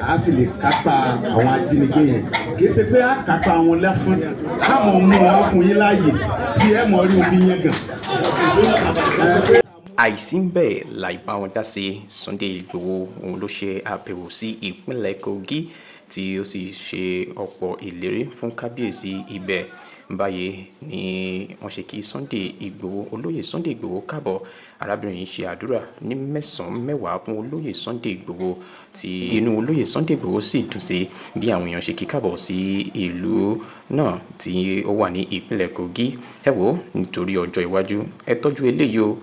a sì lè kápá àwọn ajínigbé yẹn kì í ṣe pé a kápá àwọn lásán káwọn mú wọn fún yín láàyè kí ẹ mọ̀ rí omi yẹn gan. àìsí bẹ́ẹ̀ láì bá wọn dá sí Sunday Igboho òun ló ṣe àbẹ̀wò sí ìpínlẹ̀ Kogi tí ó sì ṣe ọ̀pọ̀ ìlérí fún kábíyèsí ibẹ̀. Báyìí ni wọ́n ṣe kí Sunday Igboho olóyè Sunday Igboho káàbọ̀. Arábìnrin yìí ṣe àdúrà ní mẹ́sàn-án fún olóyè Sunday Igboho tí inú olóyè Sunday Igboho sì dùn sí bí àwọn èèyàn ṣe kí káàbọ̀ sí ìlú náà tí ó wà ní ìpínlẹ̀ Kogi. Ẹ wò ó nítorí ọjọ́ iwájú ẹ tọ́jú eléyìí o.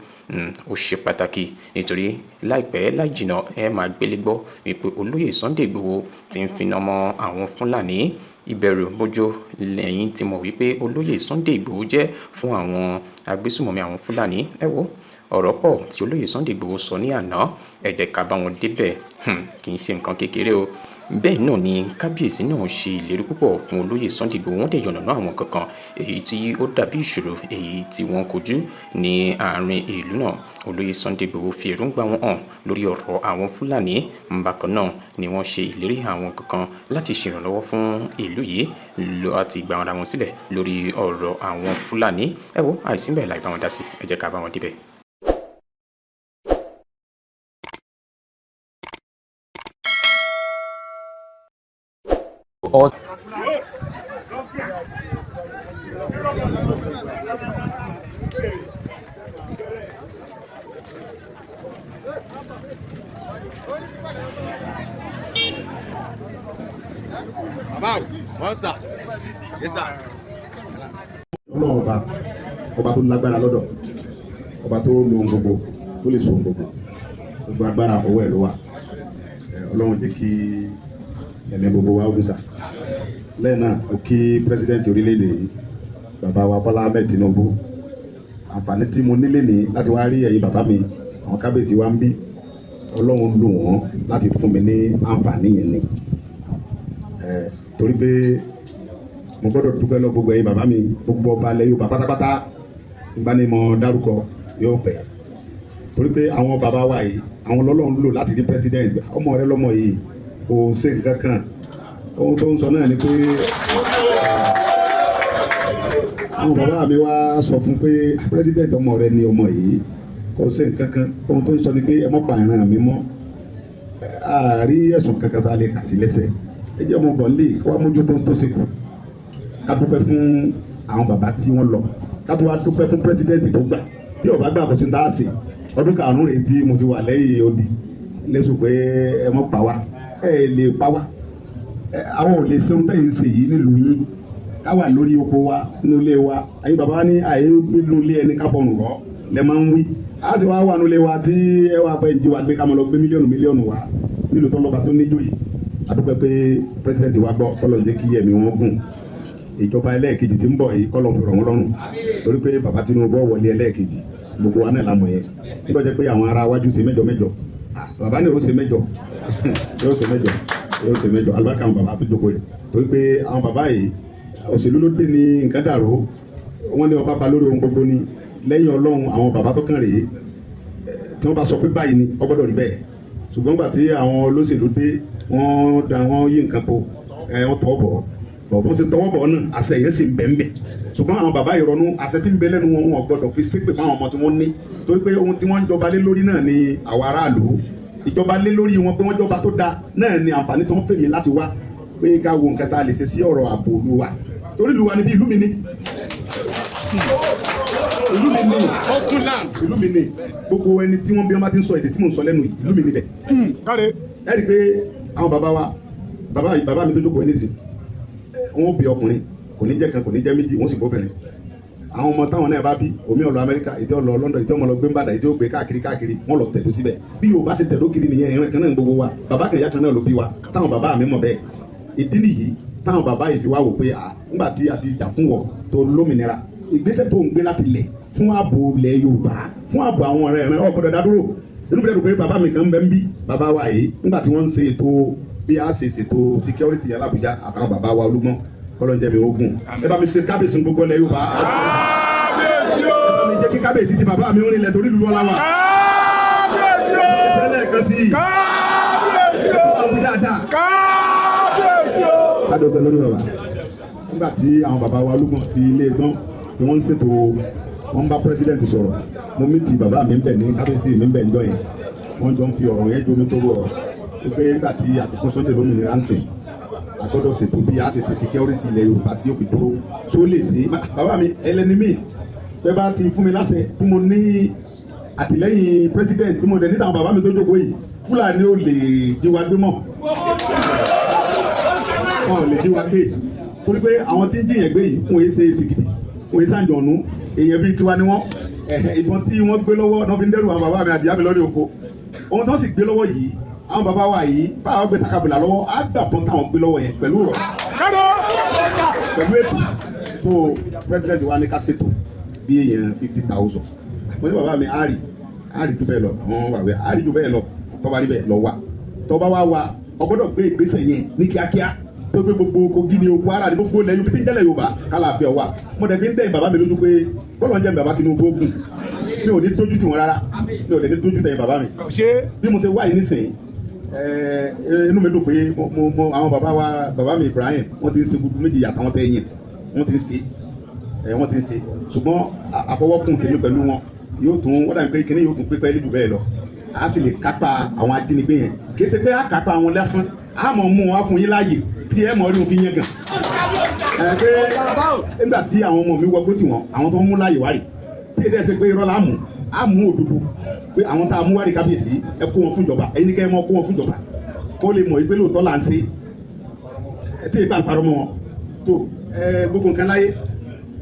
Ó ṣe pàtàkì nítorí láìpẹ́ láì jìnnà ẹ máa gbélé gbọ́ wípé olóyè Sunday Igboho ti ń finá mọ́ àwọn Fúlàní. Ìbẹ̀rù bójó lẹ́yìn tí mọ̀ wípé olóyè Sunday Igboho jẹ́ fún àwọn agbésùmọ̀mí àwọn Fúlàní. Ẹ wo ọ̀rọ̀ pọ̀ tí olóyè Sunday Igboho sọ ní àná ẹ jẹ́ ká bá wọn débẹ̀ kì í ṣe nǹkan kékeré o. Bẹ́ẹ̀ náà ni kábíyèsí náà ṣe ìlérí púpọ̀ fún olóyè Sunday Igboho. Wọ́n dẹ̀ yànnàná àwọn kankan èyí tí ó dàbí ìṣòro èyí tí wọ́n kojú ní àárín ìlú náà. Olóyè Sunday Igboho fi èròǹgbà wọn hàn lórí ọ̀rọ̀ àwọn Fúlàní. Bákan náà ni wọ́n ṣe ìlérí àwọn kankan láti ṣèrànlọ́wọ́ fún ìlú yìí láti gba ara wọn sílẹ̀ lórí ọ̀rọ̀ àwọn Fúlàní. Ẹ wo àìsí bẹ́ẹ̀ láì bá wọn dá sí ẹ jẹ́ ká bá wọn débẹ̀. Ọlọ́run ọba tó lágbára lọ́dọ̀, ọba tó lo ohun gbogbo, tó lè so ohun gbogbo agbára ọwọ́ ẹ̀ ló wà. Ọlọ́run jẹ́ kí ẹ̀mí gbogbo wa ogun sà. Lẹ́yìn náà ó kí pírẹsidẹ́ǹtì orílẹ̀-èdè yìí bàbá wa Bọ́lá Ahmed Tinubu. Àǹfààní tí mo nílé ní láti wá rí ẹ̀yin bàbá mi àwọn kábíyèsí wa ń bí. Ọlọ́run lò wọ́n láti fún mi ní àǹfààní yẹn ni. Torí pé mo gbọ́dọ̀ dúpẹ́ lọ gbogbo ẹ̀yin bàbá mi gbogbo ọba ilẹ̀ Yorùbá pátápátá nígbà ní mo dárúkọ yóò pẹ́. Torí pé àwọn bàbá wa yìí àwọn lọ́lọ́run lò láti di president. Ọmọ rẹ lọ́mọ yìí kò ṣe nǹkan kan. Ohun tó ń sọ náà ni pé àwọn bàbá mi wá sọ fún pé president ọmọ rẹ ni ọmọ yìí kò ṣe nǹkan kan. Ohun tó ń sọ ni pé ẹ mọ́ pa ìran mi mọ́. Àárí ẹ̀sùn kankan tá a lè kà sí lẹ́sẹ̀. Ẹ jẹ́ ọmọ bọ̀ọ̀lì kó wá mójú tó ṣe kù. Ká dúpẹ́ fún àwọn bàbá tí wọ́n lọ. Ká tó wá dúpẹ́ fún president tó gbà. Tí ó bá gbà kò sí ní tá a ṣe. Ọdún karùn-ún rèé tí mo ti wà lẹ́yìn odi lẹ́sùn pé ẹ mọ́ pa wá. Ẹ lè pa wá. Àwọn ò lè ṣe ohun tẹ́yìn ṣe yìí nílùú yín. Ká wà lórí oko wa nínú ilé wa. Ẹ̀yin bàbá wa ní àyè nínú ilé ẹni ká fọrùn rọ̀ lẹ́ máa ń wí. A sì wá wà nínú ilé wa tí ẹ wá pẹ́ jí wa gbé ká mọ́ lọ gbé mílíọ̀nù wa nílùú tó lọ́ba tó níjó yìí. A dúpẹ́ pé president wa gbọ́ kọ́lọ̀ jẹ́ kí ẹ̀mí wọn gùn. Ìjọba ẹlẹ́ẹ̀kejì tí ń bọ̀ yìí kọ́lọ̀ fi rọ̀ wọ́n lọ́rùn. Torí pé bàbá Tinubu wọlé ẹlẹ́ẹ̀kejì gbogbo wa náà lámọ̀ yẹn. Nígbà jẹ́ pé àwọn ará wájú ṣe mẹ́jọ. Bàbá ní ó ṣe mẹ́jọ alùbáríkà àwọn bàbá tó jókòó yìí. Torí pé àwọn bàbá yìí òṣèlú ló dé ní nǹkan dàrú. Wọ́n ní ọba ba lórí ohun gbogbo ni lẹ́yìn Ọlọ́run àwọn bàbá tó kàn rèé tí wọ́n bá sọ pé báyìí ni ó gbọ́dọ̀ rí bẹ́ẹ̀. Ṣùgbọ́n gbà tí àwọn olóṣèlú dé wọ́n yí nǹkan po wọ́n tọ́ bọ̀ bó ṣe tọwọ́ bọ̀ náà àṣẹ yẹn sì ń bẹ̀. Ṣùgbọ́n àwọn bàbá ìrọ̀nù àṣẹ tí ń bẹ lẹ́nu wọn gbọ́dọ̀ fi ṣépè fún àwọn ọmọ tí wọ́n ní. Torí pé ohun tí wọ́n ń jọba lé lórí náà ni àwọn aráàlú. Ìjọba lé lórí wọn pé wọ́n jọba tó dáa náà ni àǹfààní tó ń fèmí láti wá pé ká wo nǹkan tá a lè ṣe sí ọ̀rọ̀ ààbò ìlú wa. Torí ìlú wa ni bí ìlú mi ni. Ìlú mi ni gbogbo ẹni tí wọ́n bí wọ́n bá ti ń sọ èdè tí mò ń sọ lẹ́nu yìí ìlú mi ni bẹ̀. Ẹ rí i pé àwọn bàbá mi tó jókòó ẹni sìn wọ́n bí ọkùnrin kò ní jẹ́ kan kò ní jẹ́ méjì wọ́n sì bóbìnrin. Àwọn ọmọ táwọn náà bá bí omi ọ̀lọ́ Amẹ́ríkà ìtẹ́ ọ̀lọ́ London ìtẹ́ ọmọ lọ gbé Ìbàdàn ìtẹ́ ó gbé káàkiri wọ́n lọ tẹ̀dó síbẹ̀. Bí Yorùbá ṣe tẹ̀dó kiri nìyẹn ìran kan náà gbogbo wa bàbá kan ìyá kan náà ló bí wa táwọn bàbá mi mọ̀ bẹ́ẹ̀. Ìdí nìyí táwọn bàbá yìí fi wá wò pé nígbà tí a ti jà fún wọ tó lómìnira ìgbésẹ̀ tó ń gbé láti lẹ̀ fún ààbò ilẹ̀ Yorùbá fún ààbò àwọn ọ̀rẹ́ rẹ̀ ọ̀gbọ́dọ̀ dádúró. Inú bí lẹ́nu pé bàbá mi kan bẹ́ ń bí bàbá wa yìí nígbà tí wọ́n ń ṣe ètò bí a ṣe ṣètò security alábùjá àtàwọn bàbá wa Olúgbọ́n kọ́lọ́njẹ́ mi ogun. Ẹ bá mi ṣe kábíyèsí gbogbo ilẹ̀ Yorùbá. Ẹ bá mi jẹ́ kí kábíyèsí ti bàbá mi ó nílẹ̀ torí ìlú ọlá wa. Kábíyèsí o. Kábíyèsí o. wí dáadáa. kábíyèsí o. Kádọ́gbẹ́ lórí bàbá nígbà tí àwọn bàbá wa Olúgbọ̀n ti ilé ẹ̀gbọ́n tí wọ́n ń ṣètò wọ́n bá president sọ̀rọ̀ mo mí ti bàbá mi ń bẹ̀ ní kábíyèsí mi ń bẹ̀ ńjọ́ yẹn wọ́n jọ ń fi ọ̀rọ̀ yẹn jómi tó rọ̀ pé nígbà tí àti fún Sunday lómìnira ń sìn àgbọ́dọ̀ ṣètò bí a ṣe ṣe security ilẹ̀ Yorùbá tí yóò fi dúró tó lè ṣe bàbá mi ẹlẹ́ni mi bẹ́ẹ̀ bá ti fún mi láṣẹ tí mo ní àtìlẹ́yìn president tí mo dẹ̀ níta àwọn bàbá mi tó jókòó yìí Fúlàní ò lè jí wa gbé mọ́ wọn ò lè jí wa gbé torí pé àwọn tí ń jiyàn gbé yìí wọ́n yé ṣe sìgìdì wọ́n yé sàǹjọ̀nù èèyàn bíi tiwa ni wọ́n ìbọn tí wọ́n gbé lọ́wọ́ náà fi ń dẹ́rù àwọn bàbá mi àti ìyá mi lórí oko ohun tó sì gbé lọ́wọ́ yìí àwọn bàbá wa yìí báwọn gbé sakabula lọ́wọ́ á gbà pọ́n táwọn gbé lọ́wọ́ yẹn pẹ̀lú rọ̀ pẹ̀lú ètò so president wa ní ká ṣètò bí èèyàn 50,000 mo ní bàbá mi á rí tó bẹ́ẹ̀ lọ àwọn bàbá á rí tó bẹ́ẹ̀ lọ tọ́ba rí bẹ́ẹ̀ lọ wà tọ́ba wa ọgbọ́dọ̀ gbé ìgbésẹ̀ yẹn ní kíákíá tó gbé gbogbo Kogi ní oko ara ní gbogbo ilẹ̀ Yorùbá tí ń jẹ́lẹ̀ Yorùbá kálàáfíà wà mo dẹ̀ fi ń dẹ́yìn bàbá mi lójú pé bọ́lá ń jẹ́ bàbá Tinubu ogun mi ò ní tójú tì wọ́n rárá mi ò ní tójú tẹ̀yìn bàbá mi bí mo ṣe wá yìí nísìnyí inú mi dùn pé àwọn bàbá mi Ibrahim wọ́n ti ń ṣe gbogbo méjì yàtọ̀ àwọn tẹ̀yìn wọ́n ti ń ṣe ṣùgbọ́n àfọwọ́kùn tèmi pẹ̀lú wọn yóò tún wọ́n dàbí pé kíní yóò tún pípẹ́ lílù bẹ́ẹ̀ lọ a sì lè kápá àwọn ajínigbé yẹn kì í ṣe pé a kápá wọn lásán a mọ̀ mú wọn fún yín láàyè tí ẹ mọ̀ rí wọn fi yẹn gàn pé nígbà tí àwọn ọmọ mi wọgbó tiwọn àwọn tó ń mú láàyè wárì tí èdè ṣe pé irọ́ la mú a mú òdodo pé àwọn tá a mú wárì kábíyèsí ẹ kó wọn fún ìjọba ẹ̀yin ní kẹ́ ẹ mọ́ kó wọn fún ìjọba kó lè mọ̀ ìpè lóòótọ́ là ń ṣe tí ìgbà ń parọ́ mọ́ wọn tó gbogbo nǹkan láyé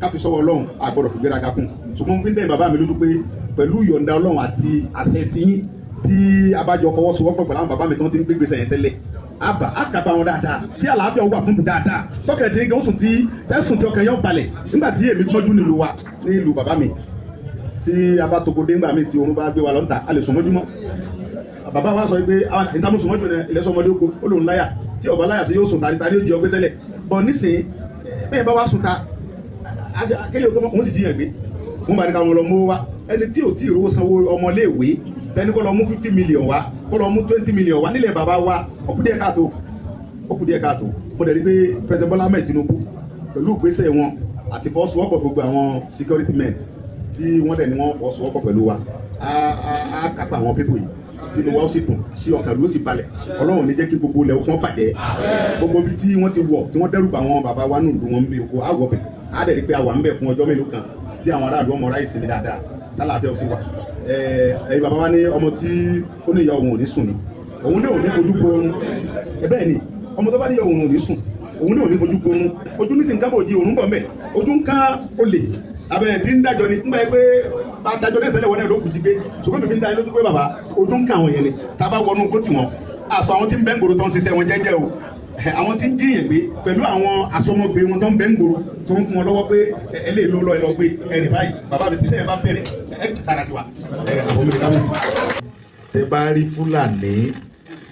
káfi sọ́wọ́ Ọlọ́run àgbọ̀dọ̀ fi gbéraga kún ṣùgbọ́n fi ń dẹ́yìn bàbá mi lójú pé pẹ̀lú ìyọ̀ǹda Ọlọ́run àti àṣẹ tiyín tí abájọ fọwọ́sowọ́pọ̀ pẹ̀lú àwọn bàbá mi tó ti ń gbé gbèsè yẹn tẹ́lẹ̀ àkàbà wọn dáadáa tí àlàáfíà wà fún mi dáadáa tọkẹ tí ó sùn tí ẹsùn tí ọkàn yẹn balẹ̀ nígbà tí èmi gbọ́jú nílùú wa nílùú bàbá mi tí a bá toko dé ńgbà mi tí oorun bá gbé wa lọ́ntà a lè sùn mọ́júmọ́ bàbá wa sọ pé ìtàmú sùn mọ́jú ilẹ̀ sọmọdé oko ó lòun láyà tí ọba láyà sí yóò sùn tani tani ó jẹ ọgbẹ́ tẹ́lẹ̀ bọ̀ nísìnyí bẹ́ẹ̀ bá wa sùn ta akéde tó wọ́n sì jiyàn gbé wọ́n bá ní káwọn lọ mú wa ẹni tí ò tí ì rówó sanwó ọmọléèwé tẹni kó lọ mú 50 million wá kó lọ mú 20 million wá nílẹ̀ bàbá wa ó kù díẹ̀ káàtó mo dẹ̀ rí pé President Bola Ahmed Tinubu pẹ̀lú ìgbésẹ̀ wọn àti fọwọ́sowọ́pọ̀ gbogbo àwọn security men tí wọ́n dẹ̀ ni wọ́n fọwọ́sowọ́pọ̀ pẹ̀lú wa á kápá àwọn pípò yìí tí inú wa ó sì dùn tí ọkàn ló sì balẹ̀ Ọlọ́run ní jẹ́ kí gbogbo ilẹ̀ okun bàjẹ́ gbogbo ibi tí wọ́n ti wọ̀ tí wọ́n dẹ́rù bà àwọn bàbá wa nùdú wọn bí oko àwọ̀ bẹ̀ á dẹ̀ rí pé àwa ń bẹ̀ fún ọjọ́ mélòó kan tí àwọn aráàlú ọmọ ráyè sinmi dáadáa tálàáfíà ó sì wà ẹ̀yin bàbá wa ní ọmọ tí ó ní ìyá òun ò ní sùn ni òun náà ò ní fojú borun bẹ́ẹ̀ ni ọmọ tó bá ní ìyá òun ò ní sùn òun náà ò ní fojú borun ojú ní sìnkábò di òun bọ̀ mẹ́ ojú ń kán olè abẹ́rẹ́ tí ń dájọ́ ni nígbà pé bá dájọ́ náà tẹ́lẹ̀ wọn náà ló kù jí gbé ṣùgbọ́n mi fi ń dá lójú pé bàbá ojú ń kán àwọn yẹn ni tá a bá wọnú kó tì wọ́n àṣọ àwọn tí ń bẹ́ ń gbòòrò tó ń ṣiṣẹ́ wọn jẹ́jẹ́ o àwọn tí ń jíyàn gbé pẹ̀lú àwọn asọmọgbé wọn tó ń bẹ́ ń gbòòrò tó ń fún wọn lọ́wọ́ pé ẹlẹ́yìn ló lọ ẹ lọ gbé ẹnì báyìí bàbá mi ti sẹ́yìn bá bẹ̀rẹ̀ ẹ sára sí wa àwọn mi káwé sí. tẹ bá rí Fúlàní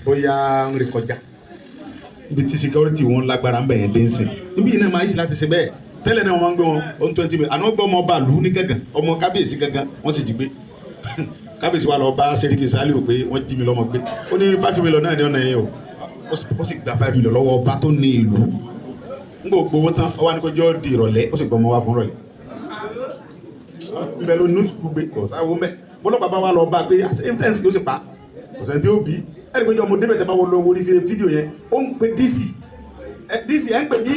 bóyá ń rí kọjá ibi tí security wọn lágbára ń bẹ̀ yẹn dé ń sìn níbí yìí náà máa yí láti ṣe bẹ́ẹ̀ tẹ́lẹ̀ náà wọ́n máa ń gbé wọn on 20 million àná gbọ́ ọmọ ọba àlù ní gángan ọmọ kábíyèsí gángan wọ́n sì jí gbé kábíyèsí wa lọ bá Sẹ́ríkì Sàlíù pé wọ́n jí mi lọ́mọ gbé ó ní 5 million náà ní ọ̀nà yẹn o ó sì gba 5 million lọ́wọ́ ọba tó ní ìlú ń gbọ́ gbowó tán ọwọ́ ni kò jọ́ di ìrọ̀lẹ́ ó sì gbọ́ ọmọ wa fún ìrọ̀lẹ́ bẹ́ẹ̀ ló ní oṣù gbé kọ̀ sáwọ́ mẹ́ bọ́lọ́pàá bá wa lọ bá pé àṣẹ́yìntẹ́sì yóò sì pa ọ̀sẹ̀ tí ó bí ẹni pé ọmọdé bẹ̀tẹ̀ bá wọ lọ orí fídíò yẹn ó ń pe DC ẹ̀ ń pè bí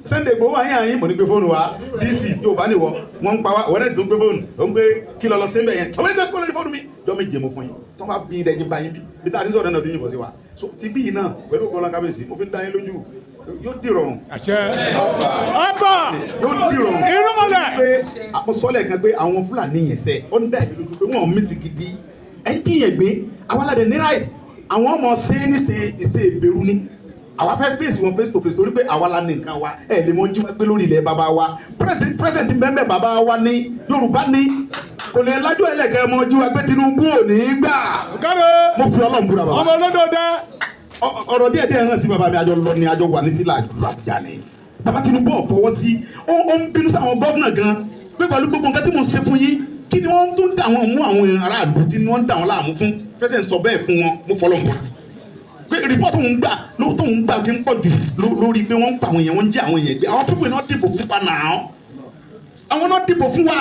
Sunday Igboho ayé àyín mọ̀ ní gbé fóònù wa DC yóò bá níwọ̀ wọ́n ń pa wá wọ́n ẹ̀sìn tó ń gbé fóònù ó ń gbé kí lọ sí mbẹ̀ yẹn ọmọ nígbà kó lórí fóònù mi jọ méje mo fún yín tó bá bí ẹ̀yin bá yín bí tá a ní sọ̀rọ̀ náà ti yìnbọn sí wa so ti bí yìí náà pẹ̀lú ọgbọ́n lákàbèsí mo fi ń dá yín lójú yóò dìrọ̀rùn. àṣẹ ọba yóò dìrọ̀rùn. irúnmọlẹ̀. pé àkọsọ́lẹ̀ kan pé àwọn Fúlàní yẹn sẹ́ ó ń dá ìlú lójú pé wọ́n mísì gidi ẹ̀ ń jiyàn gbé àwọn aládé ní right àwọn ọmọ sẹ́ni ṣe ìbẹ̀rù ni àwa fẹ́ face wọn face to face torí pé àwa la ní nǹkan wa ẹ̀ lè mọ jí wá gbé lórí ilẹ̀ bàbá wa president bẹ́ẹ̀ bàbá wa ní Yorùbá ní kò lè lájú ẹlẹ́gẹ̀ẹ́ mọ jí wá gbé Tinubu ò ní gbà. mo fi Ọlọ́run búra bàbá. ọmọ olódò dẹ. ọ̀rọ̀ díẹ̀ hàn sí bàbá mi àjọ lọ ní àjọ wà ní fìlà àjà ni bàbá Tinubu ò fọwọ́ sí ó ń bínú sáwọn gọ́fúnà gan pé pẹ̀lú gbogbo nǹkan tí mo ṣe fún yín kí ni wọ́n tún dà wọ́n mú àwọn aráàlú tí wọ́n dà wọ́n láàmú fún president sọ bẹ́ẹ̀ fún wọn mo fọlọ́ mọ́ pé report òun gbà lóòótọ́ òun gbà ti ń pọ̀ jù lórí pé wọ́n ń pa àwọn èèyàn wọ́n ń jẹ́ àwọn èèyàn gbé àwọn pípọ̀ náà dìbò fún pa náà àwọn náà dìbò fún wa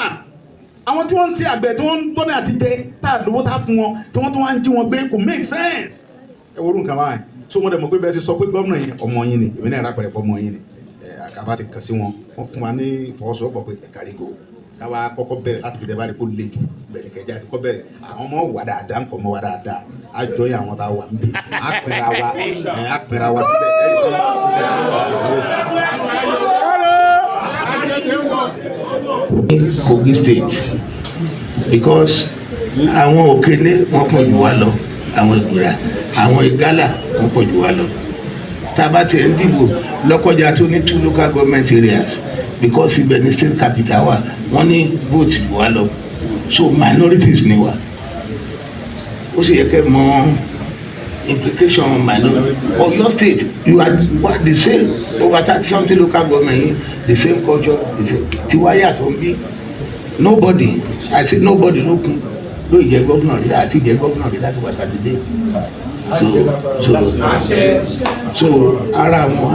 àwọn tí wọ́n ń ṣe àgbẹ̀ tí wọ́n ń gbọ́dọ̀ àti jẹ tá a lówó tá a fún wọn tí wọ́n tún wá ń jí wọn gbé kò make sense ẹ wo orun kan wáyé so wọ́n dẹ̀ mọ̀ pé bẹ́ẹ̀ ṣe sọ pé gómìnà yìí ọmọ yín ni èmi náà rápẹ̀rẹ̀ pọ̀ ọmọ yín ni àkàbà ti kàn sí wọn wọ́n fún wa ní ìfọwọ́sowọ́pọ̀ pé ẹ̀ka rí go káwa kọ́kọ́ bẹ̀rẹ̀ láti fi dẹ́bàá rí kó le jù bẹ̀rẹ̀ kẹjá ti kọ́ bẹ̀rẹ̀ àwọn ọmọ wà dáadáa ń kọ́ ọmọ wà dáadáa àjọ yẹn àwọn tá a wà ń bì á pẹ̀ra wa síbẹ̀ Kogi State because àwọn Òkèlè wọ́n pọ̀ jù wá lọ àwọn Ìgbìrà àwọn Ìgálà wọ́n pọ̀ jù wá lọ tá a bá tiẹ̀ ń dìbò Lọ́kọ́jà tó ní 2 local government areas because ibẹ̀ ní state capital wa wọ́n ní vote jù wá lọ so minorities ni wa ó sì yẹ kẹ́ mọ̀ implication on minority of your state you are the same over 30 something local government the same culture the same tiwa yàtọ̀ ń bí nobody I say nobody ló kún ló jẹ gómìnà rí àti jẹ gómìnà rí láti wá sátidé so ara àwọn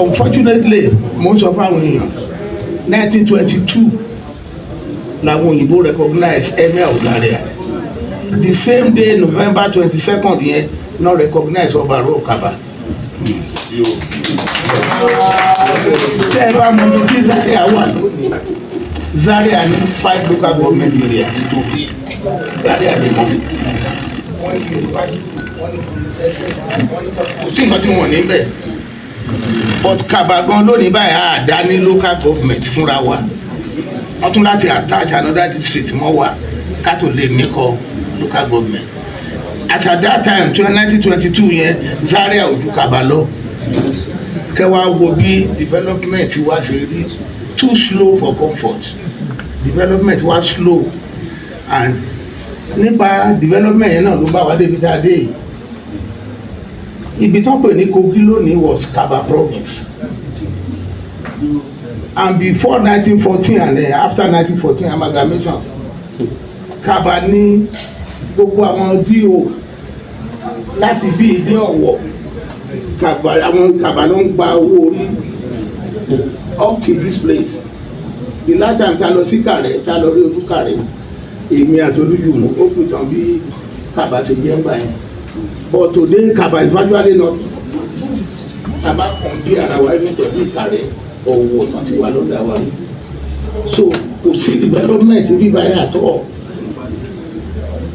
unfortunately mo ń sọ fáwọn èèyàn 1922 làwọn òyìnbó recognize Emir of Zaria the same day November 22nd yẹn no recognize Ọba Ìlú Kaba tẹ́ ẹ bá mọ ibi tí Zaria wà lónìí Zaria ní 5 local government areas tó bí Zaria ní wọ́n ní university wọ́n ní kò sí nǹkan tí wọ́n ní bẹ́ẹ̀ but Kaba gan lónìí báyìí àdá ní local government fúnra wa wọ́n tún láti attach another district mọ́ wa ká tó lè mẹ́kọ̀ local government as at that time 1922 yẹn Zaria ò ju Kaba lọ kẹwàá wo bí development wa ṣe rí too slow for comfort development wa slow and nípa development yẹn náà ló bá wa débi tá a dé yìí ibi tán pè ní Kogi lónìí was Kaba province and before 1914 and after 1914 amalgamation Kaba ní gbogbo àwọn D.O. láti bí ìdí Ọ̀wọ̀ àwọn Kaba ló ń gba owó orí up to this place the last time ta lọ sí Kàrẹ́ ta lọ rí Olúkàrẹ́ èmi àti Olújùmọ̀ ó kù tán bí Kaba ṣe jẹ́ ń gbà yẹn but today Kaba is virtually nothing Kaba kan bí ara wa ẹni pẹ̀lú Ìkàrẹ́ Ọ̀wọ̀ náà ti wà lọ́dà wa so kò sí development bíbá yẹn àtọ́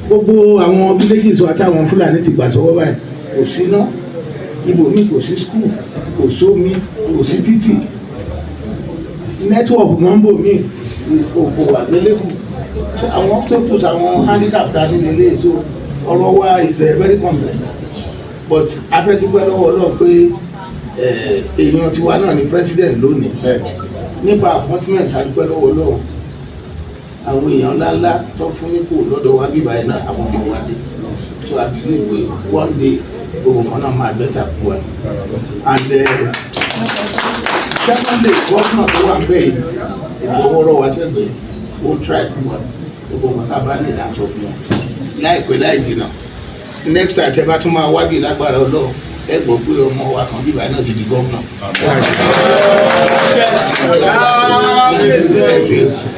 gbogbo àwọn villages wa táwọn Fúlàní ti gbà sọ́wọ́ báyìí kò sí náà ibòmí kò sí school kò sómi kò sí títì network gan bòmí kò wà lélẹ́kù àwọn status àwọn handicap ta ní lélẹ́ so ọ̀rọ̀ wa is very complex but afẹ́dúpẹ́ lọ́wọ́ Ọlọ́run pé èèyàn tiwa náà ni president lónìí nípa appointment adúpẹ́ lọ́wọ́ Ọlọ́run àwọn èèyàn ńláńlá tó fún nípò lọ́dọ̀ wa bíbá yẹn náà àwọn ọmọ wa dé so I believe we one day gbogbo kan náà máa bẹ́tà kú wa and secondly gọ́ọ̀nà tó wà bẹ́ẹ̀ ìfowórọ́ wa sẹ́gbẹ̀ẹ́ ó try fún wa gbogbo wọn tá a bá lè dá sọ fún wọn láìpẹ́ láì jìnnà next time tẹ́ bá tún máa wájú lágbára Ọlọ́run ẹ gbọ́ pé ọmọ wa kan bíbá náà ti di gómìnà.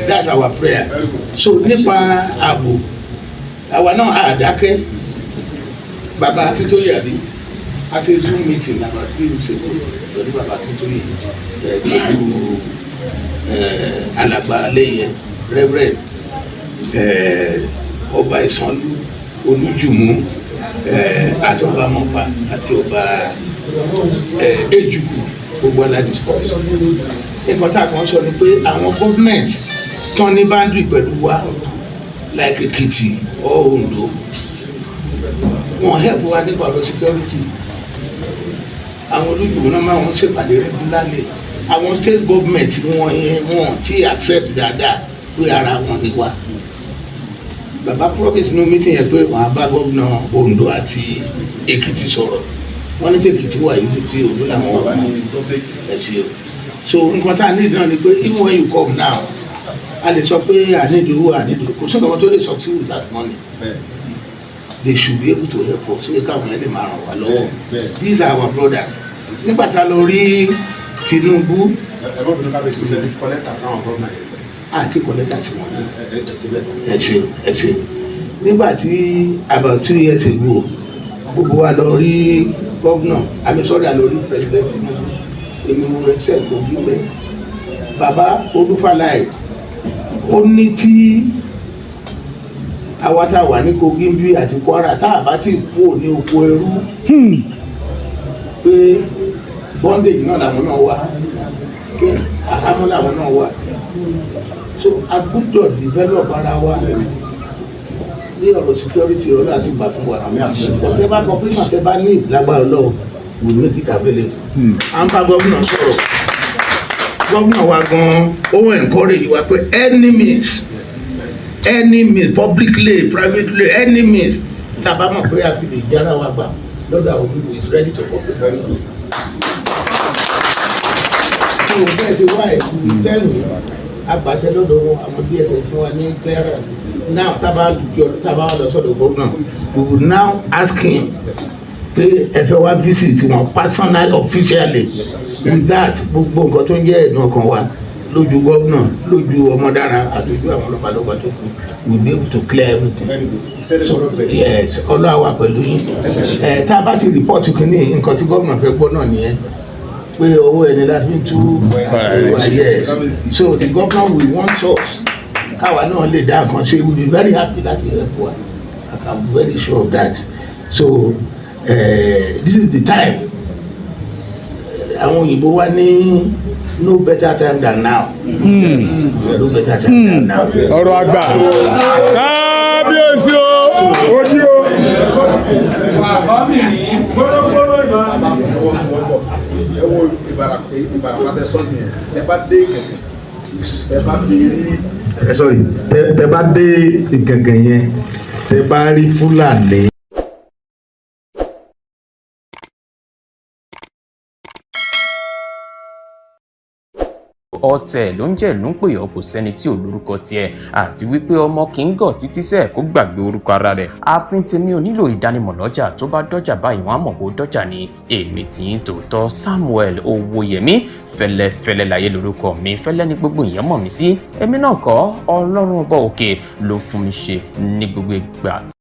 That's our prayer. So nípa ààbò àwa náà àdákẹ́ bàbá Akíntóyè àbí a ṣe Zoom meeting nàbà tí o ṣe kó pẹ̀lú bàbá Akíntóyè pẹ̀lú alàgbà lẹ́yìn Reverend Ọba Ìsànlú Olújùmọ̀ àti Ọba Mọ̀pá àti Ọba Ejùkù gbogbo aládìsíkọ́sì nǹkan tá a kàn sọ ni pé àwọn gọ́ọ̀mẹ̀ntì tán ní boundary pẹ̀lú wa like Èkìtì or Ondo wọn help wa nípa ọ̀rọ̀ security àwọn Olújùmọ̀ náà máa wọn ṣèpàdé regularly àwọn state government wọn yẹn wọn ti accept dáadáa pé ara wọn ni wa bàbá promise ní meeting yẹn pé wọn á bá gómìnà Ondo àti Èkìtì sọ̀rọ̀ wọn ní tí Èkìtì wà yìí tí Ondo làwọn wà ní ẹ̀sìn o so nǹkan tá a ní ìdáná ni pé even when you come now a lè sọ pé ànídìí kò sí nǹkan tó lè succeed without money. They should be able to help us. Ṣé káwọn yẹn lè máa ràn wá lọ́wọ́. These are our brothers. Nígbà tá a lọ rí Tinubu. Àti kọ̀lẹ́tà sí wọn ní. Ẹ ṣe. Nígbà tí about 2 years ago gbogbo wa lọ rí gómìnà àbísọ́dà lọ rí president Tinubu. Èmi mo rẹ̀ ṣe kò bí mẹ́. Bàbá Olúfàlàyé ó ní tí àwa tá a wà ní Kogi bí àti Kwara tá a bá ti kú ní oko ẹrú pé bondage náà làwọn náà wà pé àhámọ́ làwọn náà wà so a gbọ́dọ̀ develop ara wa ní ọ̀rọ̀ security ọ̀rọ̀ àti gbà fún wa ọ̀tẹ́ bá completion tẹ́ bá ní ìlágbára Ọlọ́run we make it available. À ń bá gómìnà sọ̀rọ̀ gómìnà wa gan-an ó encourage wa pé any means publicly privately any means tá a bá mọ̀ pé a fi lè jára wa gbà lọ́dọ̀ àwọn people is ready to cooperate. so bẹ́ẹ̀ ṣe wá ẹ̀kú tẹ́lù agbàṣẹ lọ́dọ̀ àwọn DSS fún wa ní clearance now tá a bá lọ sọ́dọ̀ gómìnà we will now ask him pé ẹ fẹ́ wá visit wọn personal officially with that gbogbo nǹkan tó ń jẹ́ ẹ̀dùn ọkàn wa lójú gómìnà lójú ọmọdára àti sí àwọn ọlọ́pàá tó fún we be able to clear everything so yes ọlọ́wà pẹ̀lú yín tá a bá ti report kìíní nǹkan tí gómìnà fẹ́ gbọ́ náà nìyẹn pé owó ẹni la fi ń tú yes so the governor will want us káwa náà lè dá nǹkan ṣe we will be very happy láti help wa I am very sure of that so this is the time àwọn òyìnbó wa ní no better time than now. No better time than now. ọ̀rọ̀ àgbà kábíyèsí o ojú o. ẹ wo Ìbàràpá tẹ sọ́ọ̀tì yẹn tẹ bá dé tẹ bá fi rí tẹ bá dé Ìgàngàn yẹn tẹ bá rí Fúlàní. ọ̀tẹ̀ ló ń jẹ́ ló ń pè ọ́ kò sẹ́ni tí ò lórúkọ tiẹ̀ àti wípé ọmọ kì í gọ̀ títí sẹ́ẹ̀ kó gbàgbé orúkọ ara rẹ̀ ààfin tèmi ò nílò ìdánimọ̀ lọ́jà tó bá dọ́jà báyìí wọ́n á mọ̀ kó dọ́jà ni èmi tí ń tòótọ́ Samuel Owóyẹmí fẹ́lẹ́fẹ́lẹ́ láyé lórúkọ mi fẹ́lẹ́ ní gbogbo èèyàn mọ̀ mí sí èmi náà kọ́ Ọlọ́run ọba òkè ló fún mi ṣe ní gbogbo ìgbà.